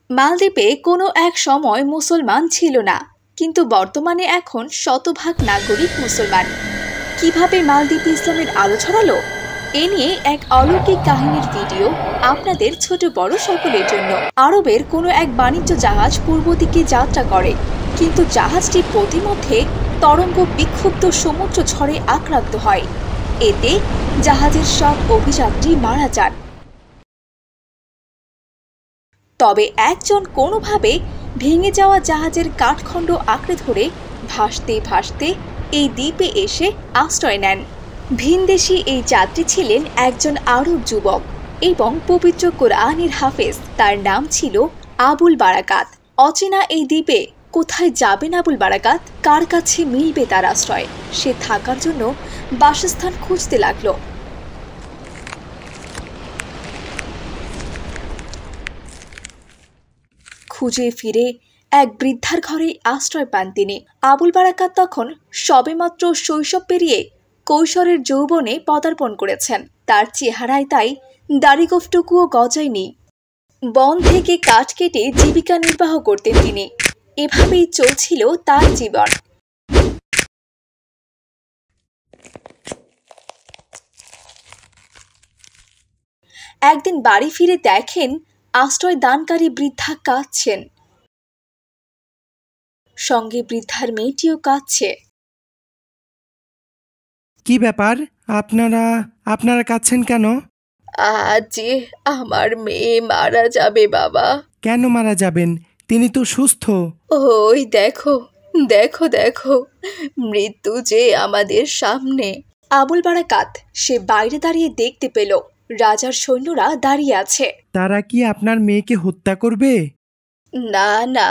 মালদ্বীপে কোনো এক সময় মুসলমান ছিল না, কিন্তু বর্তমানে এখন শতভাগ নাগরিক মুসলমান। কিভাবে মালদ্বীপ ইসলামের আলো ছড়ালো, এ নিয়ে এক অলৌকিক কাহিনীর ভিডিও আপনাদের ছোট বড় সকলের জন্য। আরবের কোনো এক বাণিজ্য জাহাজ পূর্ব দিকে যাত্রা করে, কিন্তু জাহাজটি পথিমধ্যে তরঙ্গ বিক্ষুব্ধ সমুদ্র ঝড়ে আক্রান্ত হয়। এতে জাহাজের সব অভিযাত্রী মারা যান। তবে একজন কোনোভাবে ভেঙে যাওয়া জাহাজের কাঠখণ্ড আঁকড়ে ধরে ভাসতে ভাসতে এই দ্বীপে এসে আশ্রয় নেন। ভিনদেশী এই যাত্রী ছিলেন একজন আরব যুবক এবং পবিত্র কোরআনের হাফেজ। তার নাম ছিল আবুল বারাকাত। অচেনা এই দ্বীপে কোথায় যাবেন আবুল বারাকাত? কার কাছে মিলবে তার আশ্রয়? সে থাকার জন্য বাসস্থান খুঁজতে লাগলো। খুঁজে ফিরে এক বৃদ্ধার ঘরে আশ্রয় পান তিনি। আবুল বারাকাত তখন সবেমাত্র শৈশব পেরিয়ে কৈশোরের যৌবনে পদার্পণ করেছেন। তার চেহারায় তাই দাড়িগোঁফটুকুও গজায়নি। বন থেকে কাঠ কেটে জীবিকা নির্বাহ করতেন তিনি। এভাবেই চলছিল তার জীবন। একদিন বাড়ি ফিরে দেখেন আশ্রয় দানকারী বৃদ্ধা কাঁদছেন, সঙ্গে বৃদ্ধার মেয়েটিও কাঁদছে। কি ব্যাপার, আপনারা কাঁদছেন কেন? আজ আমার মেয়ে মারা যাবে বাবা। কেন মারা যাবেন? তিনি তো সুস্থ। ওই দেখো দেখো দেখো, মৃত্যু যে আমাদের সামনে। আবুল বারাকাত সে বাইরে দাঁড়িয়ে দেখতে পেল রাজার সৈন্যরা দাঁড়িয়ে আছে। তারা কি আপনার মেয়েকে হত্যা করবে? না না,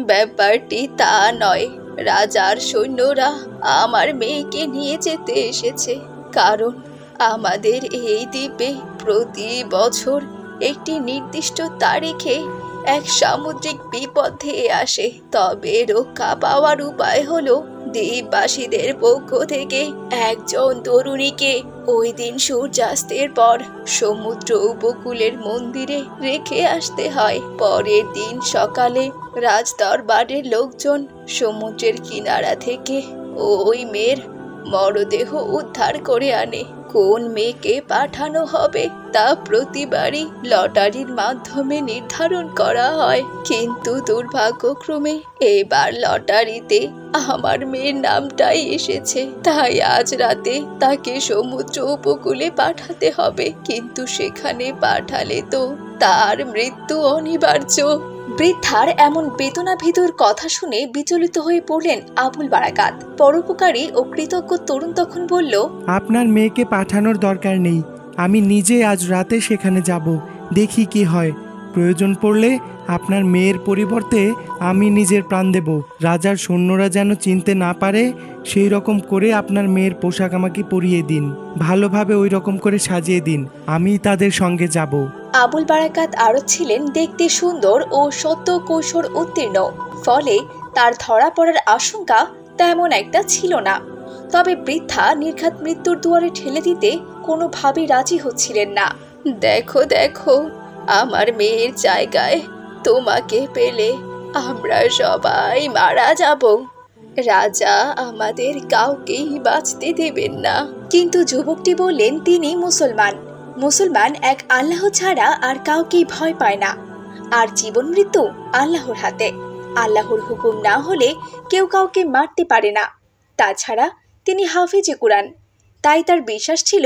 ব্যাপারটি তা নয়। রাজার সৈন্যরা আমার মেয়েকে নিয়ে যেতে এসেছে, কারণ আমাদের এই দ্বীপে প্রতি বছর একটি নির্দিষ্ট তারিখে এক সামুদ্রিক বিপদ ধেয়ে আসে। তবে রক্ষা পাওয়ার উপায় হলো দ্বীপবাসীদের পক্ষ থেকে একজন তরুণীকে ওই দিন সূর্যাস্তের পর সমুদ্র উপকূলের মন্দিরে রেখে আসতে হয়। পরের দিন সকালে রাজদরবারের লোকজন সমুদ্রের কিনারা থেকে ওই মেয়ের মরদেহ উদ্ধার করে আনে। কোন মেয়েকে পাঠানো হবে তা প্রতিবারই লটারির মাধ্যমে নির্ধারণ করা হয়, কিন্তু দুর্ভাগ্যক্রমে এবার লটারিতে আমার মেয়ের নামটাই এসেছে। তাই আজ রাতে তাকে সমুদ্র উপকূলে পাঠাতে হবে, কিন্তু সেখানে পাঠালে তো তার মৃত্যু অনিবার্য। বৃদ্ধার এমন বেদনাভীতর কথা শুনে বিচলিত হয়ে পড়লেন আবুল বারাকাত। পরোপকারী ও কৃতজ্ঞ তরুণ তখন বলল, আপনার মেয়েকে পাঠানোর দরকার নেই, আমি নিজে আজ রাতে সেখানে যাব, দেখি কি হয়। প্রয়োজন পড়লে আপনার মেয়ের পরিবর্তে আমি নিজের প্রাণ দেব। রাজার সৈন্যরা যেন চিনতে না পারে সেই রকম করে আপনার মেয়ের পোশাক আমাকে পরিয়ে দিন, ভালোভাবে ওই রকম করে সাজিয়ে দিন, আমি তাদের সঙ্গে যাব। আবুল বারাকাত আরও ছিলেন দেখতে সুন্দর ও সদ্য কৈশোর উত্তীর্ণ, ফলে তার ধরা পড়ার আশঙ্কা তেমন একটা ছিল না। তবে বৃদ্ধা নির্ঘাত মৃত্যুর দুয়ারে ঠেলে দিতে কোনোভাবেই রাজি হচ্ছিলেন না। দেখো দেখো, আমার মেয়ের জায়গায় তোমাকে পেলে আমরা সবাই মারা যাব। রাজা আমাদের কাউকেই বাঁচতে দেবেন না। কিন্তু যুবকটি বললেন তিনি মুসলমান এক আল্লাহ ছাড়া আর কাউকেই ভয় পায় না, আর জীবন মৃত্যু আল্লাহর হাতে। আল্লাহর হুকুম না হলে কেউ কাউকে মারতে পারে না। তাছাড়া তিনি হাফেজে কুরআন, তাই তার বিশ্বাস ছিল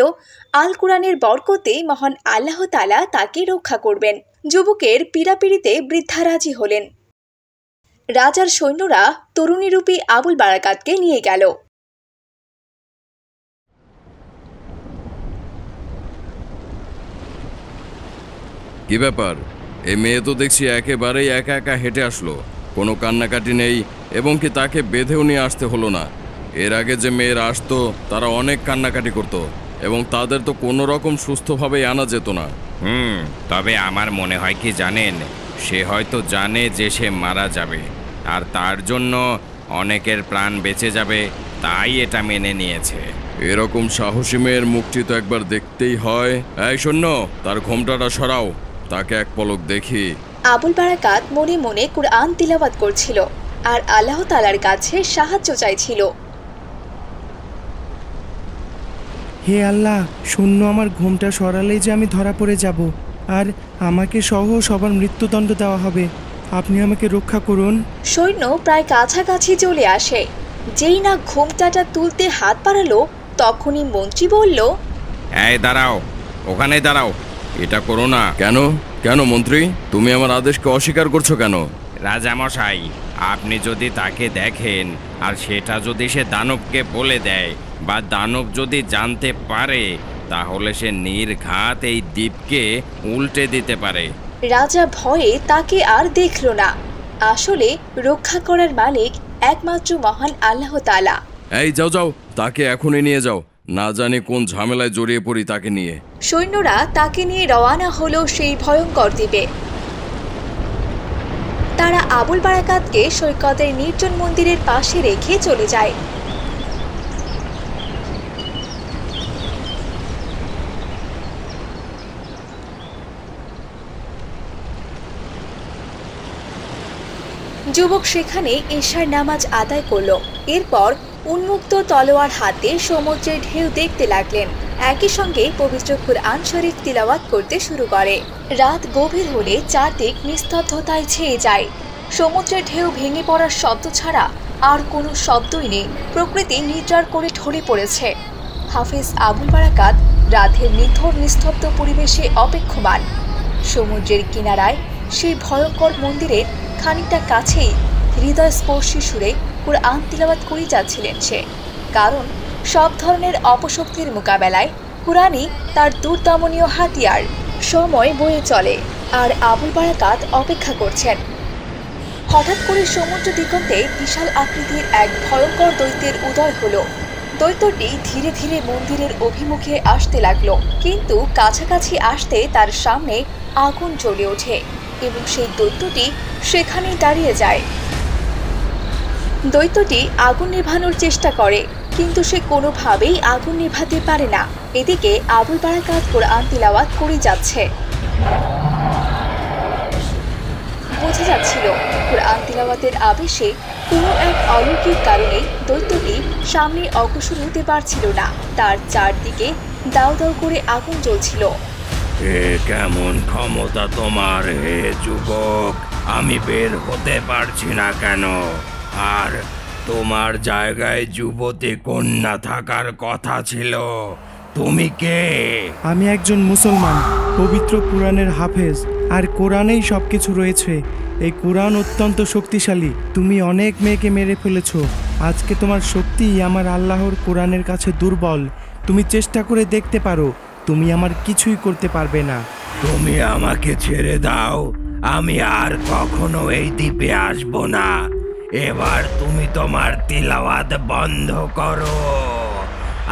আল কুরআনের বরকতে মহান আল্লাহ তাআলা তাকে রক্ষা করবেন। যুবকের পীড়াপিড়িতে বৃদ্ধা রাজি হলেন। রাজার সৈন্যরা তরুণীরূপী আবুল বারাকাতকে নিয়ে গেল। কি ব্যাপার, এই মেয়ে তো দেখছি একেবারেই একা একা হেঁটে আসলো, কোনো কান্নাকাটি নেই, এবং কি তাকে বেঁধেও নিয়ে আসতে হলো না। এর আগে যে মেয়েরা আসতো তারা অনেক কান্নাকাটি করতো, এবং তাদের তো কোনো রকম সুস্থভাবেই আনা যেত না। তবে আমার মনে হয় কি জানেন, সে হয়তো জানে যে সে মারা যাবে, আর তার জন্য অনেকের প্রাণ বেঁচে যাবে, তাই এটা মেনে নিয়েছে। এরকম সাহসী মেয়ের মুখটি তো একবার দেখতেই হয়। এই শোনো, তার ঘোমটাটা সরাও, তাকে এক পলক দেখি। আবুল বারাকাত মনে মনে কুরআন তিলাওয়াত করছিল আর আল্লাহ তাআলার কাছে সাহায্য চাইছিল। হে আল্লাহ, শূন্য আমার ঘুমটা সরালেই যে আমি ধরা পড়ে যাব, আর আমাকে সহ সবার মৃত্যুদণ্ড দেওয়া হবে। আপনি আমাকে রক্ষা করুন। সৈন্য প্রায় কাছাকাছি চলে আসে। যেই না ঘুমটাটা তুলতে হাত বাড়ালো, তখনই মন্ত্রী বলল, এই দাঁড়াও, ওখানে দাঁড়াও, এটা করো না। কেন কেন মন্ত্রী, তুমি আমার আদেশকে অস্বীকার করছো কেন? রাজামশাই, আপনি যদি তাকে দেখেন আর সেটা যদি সে দানবকে বলে দেয় বা দানব যদি জানতে পারে, তাহলে সে নির্ঘাত এই দ্বীপকে উল্টে দিতে পারে। রাজা ভয়ে তাকে আর দেখল না। আসলে রক্ষা করার মালিক একমাত্র মহান আল্লাহ তাআলা। এই যাও যাও, তাকে এখনই নিয়ে যাও, না জানি কোন ঝামেলায় জড়িয়ে পড়ি তাকে নিয়ে। সৈন্যরা তাকে নিয়ে রওয়ানা হলো সেই ভয়ঙ্কর দ্বীপে। তারা আবুল বারাকাতকে সৈকতের নির্জন মন্দিরের পাশে রেখে চলে যায়। যুবক সেখানে ঈশার নামাজ আদায় করল। এরপর উন্মুক্ত তলোয়ার হাতে সমুদ্রের ঢেউ দেখতে লাগলেন। একই সঙ্গে পবিত্র কুরআন শরীফ তিলাওয়াত করতে শুরু করে। রাত গভীর হলে চারদিক নিস্তব্ধতায় ছেয়ে যায়। সমুদ্রের ঢেউ ভেঙে পড়ার শব্দ ছাড়া আর কোনো শব্দই নেই। প্রকৃতি নিদ্রার করে ঢলে পড়েছে। হাফেজ আবুল বারাকাত রাতের নিথর নিস্তব্ধ পরিবেশে অপেক্ষমান। সমুদ্রের কিনারায় সেই ভয়ঙ্কর মন্দিরের খানিকটা কাছেই হৃদয়স্পর্শী সুরে কুরআন তিলাওয়াত করে যাচ্ছিলেন সে। কারণ সব ধরনের অপশক্তির মোকাবেলায় কুরআনই তার দুর্দমনীয় হাতিয়ার। সময় বয়ে চলে আর আবুল বারাকাত অপেক্ষা করছেন। হঠাৎ করে সমুদ্র দিগন্তে বিশাল আকৃতির এক ভয়ঙ্কর দৈত্যের উদয় হলো। দৈত্যটি ধীরে ধীরে মন্দিরের অভিমুখে আসতে লাগলো, কিন্তু কাছাকাছি আসতে তার সামনে আগুন জ্বলে ওঠে এবং সেই দৈত্যটি সেখানেই দাঁড়িয়ে যায়। দৈত্যটি আগুন নেভানোর চেষ্টা করে, কিন্তু সে কোনোভাবেই আগুন নেভাতে পারে না। এদিকে আবুল বারাকাত কুরআন তিলাওয়াত করে যাচ্ছে। বোঝা যাচ্ছিল কুরআন তিলাওয়াতের আবেশে কোনো এক অলৌকিক কারণে দৈত্যটি সামনে অগ্রসর হতে পারছিল না। তার চারদিকে দাউ দাউ করে আগুন জ্বলছিল। এ কেমন ক্ষমতা তোমার হে যুবক? আমি বের হতে পারছি না কেন? আর তোমার জায়গায় যুবতী কন্যা থাকার কথা ছিল, তুমি কে? আমি একজন মুসলমান, পবিত্র কোরআনের হাফেজ, আর কোরআনেই সব কিছু রয়েছে। এই কোরআন অত্যন্ত শক্তিশালী। তুমি অনেক মেয়েকে মেরে ফেলেছো। আজকে তোমার শক্তি আমার আল্লাহর কোরআনের কাছে দুর্বল। তুমি চেষ্টা করে দেখতে পারো, তুমি আমার কিছুই করতে পারবে না। তুমি আমাকে ছেড়ে দাও, আমি আর কখনো এই দ্বীপে আসবো না। এবার তুমি তোমার তিলাওয়াত বন্ধ করো।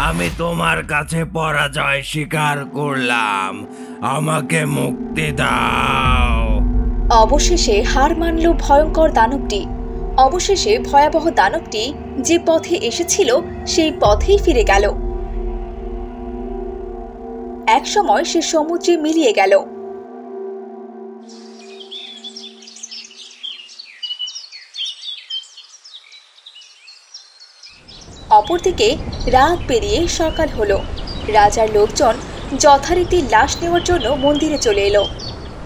আমি তোমার কাছে পরাজয় স্বীকার করলাম, আমাকে মুক্তি দাও। অবশেষে হার মানল ভয়ঙ্কর দানবটি। অবশেষে ভয়াবহ দানবটি যে পথে এসেছিল সেই পথেই ফিরে গেল। একসময় সে সমুদ্রে মিলিয়ে গেল। অপরদিকে রাত পেরিয়ে সকাল হলো। রাজার লোকজন যথারীতি লাশ নেওয়ার জন্য মন্দিরে চলে এলো,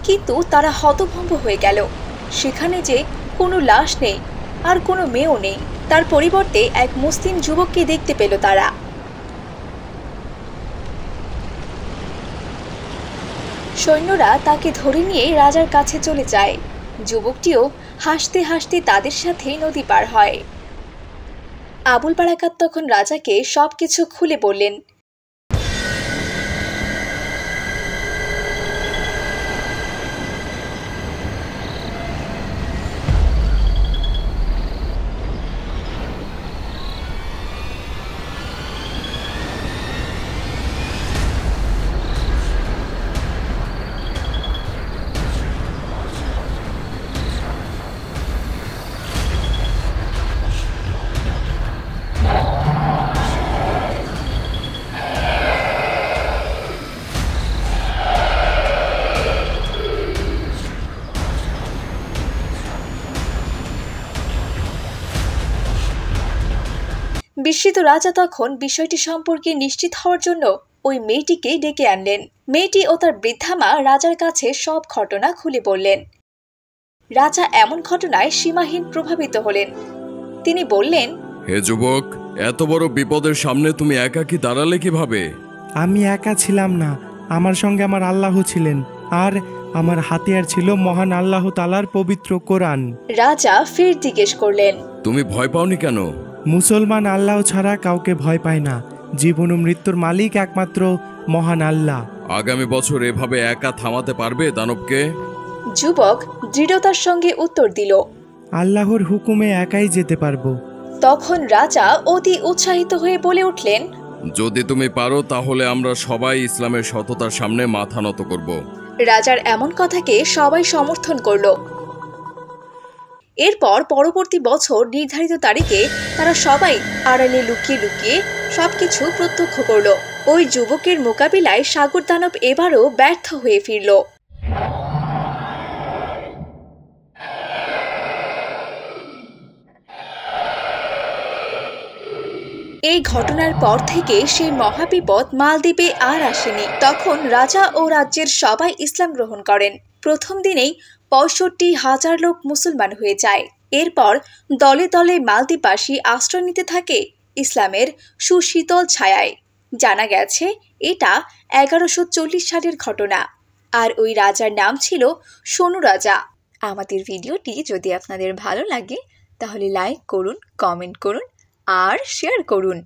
কিন্তু তারা হতভম্ব হয়ে গেল। সেখানে যে কোনো লাশ নেই, আর কোনো মেয়েও নেই। তার পরিবর্তে এক মুসলিম যুবককে দেখতে পেল তারা। সৈন্যরা তাকে ধরে নিয়ে রাজার কাছে চলে যায়। যুবকটিও হাসতে হাসতে তাদের সাথে নদী পার হয়। আবুল বারাকাত তখন রাজাকে সবকিছু খুলে বললেন। বিস্মিত রাজা তখন বিষয়টি সম্পর্কে নিশ্চিত হওয়ার জন্য ওই মেয়েটিকে ডেকে আনলেন। মেয়েটি ও তার বৃদ্ধা মা রাজার কাছে সব ঘটনা খুলে বললেন। রাজা এমন ঘটনায় সীমাহীন প্রভাবিত হলেন। তিনি বললেন, হে যুবক, এত বড় বিপদের সামনে তুমি একাকী দাঁড়ালে কিভাবে? আমি একা ছিলাম না, আমার সঙ্গে আমার আল্লাহ ছিলেন, আর আমার হাতিয়ার ছিল মহান আল্লাহ তাআলার পবিত্র কোরআন। রাজা ফের জিজ্ঞেস করলেন, তুমি ভয় পাওনি কেন? মুসলমান আল্লাহ ছাড়া কাউকে ভয় পায় না। জীবন ও মৃত্যুর মালিক একমাত্র মহান আল্লাহ। আগামী বছর এভাবে একা থামাতে পারবে দানবকে? যুবক দৃঢ়তার সঙ্গে উত্তর দিল, আল্লাহর হুকুমে একাই যেতে পারবো। তখন রাজা অতি উৎসাহিত হয়ে বলে উঠলেন, যদি তুমি পারো তাহলে আমরা সবাই ইসলামের সততার সামনে মাথা নত করব। রাজার এমন কথাকে সবাই সমর্থন করল। এরপর পরবর্তী বছর নির্ধারিত তারিখে তারা সবাই আড়ালে লুকিয়ে লুকিয়ে সবকিছু প্রত্যক্ষ করল। ওই যুবকের মোকাবিলায় সাগর দানব এবারও ব্যর্থ হয়ে ফিরল। এই ঘটনার পর থেকে সেই মহাবিপদ মালদ্বীপে আর আসেনি। তখন রাজা ও রাজ্যের সবাই ইসলাম গ্রহণ করেন। প্রথম দিনেই ৬৫,০০০ লোক মুসলমান হয়ে যায়। এরপর দলে দলে মালদ্বীপবাসী আশ্রয় নিতে থাকে ইসলামের সুশীতল ছায়ায়। জানা গেছে এটা ১১৪০ সালের ঘটনা, আর ওই রাজার নাম ছিল সোনু রাজা। আমাদের ভিডিওটি যদি আপনাদের ভালো লাগে তাহলে লাইক করুন, কমেন্ট করুন আর শেয়ার করুন।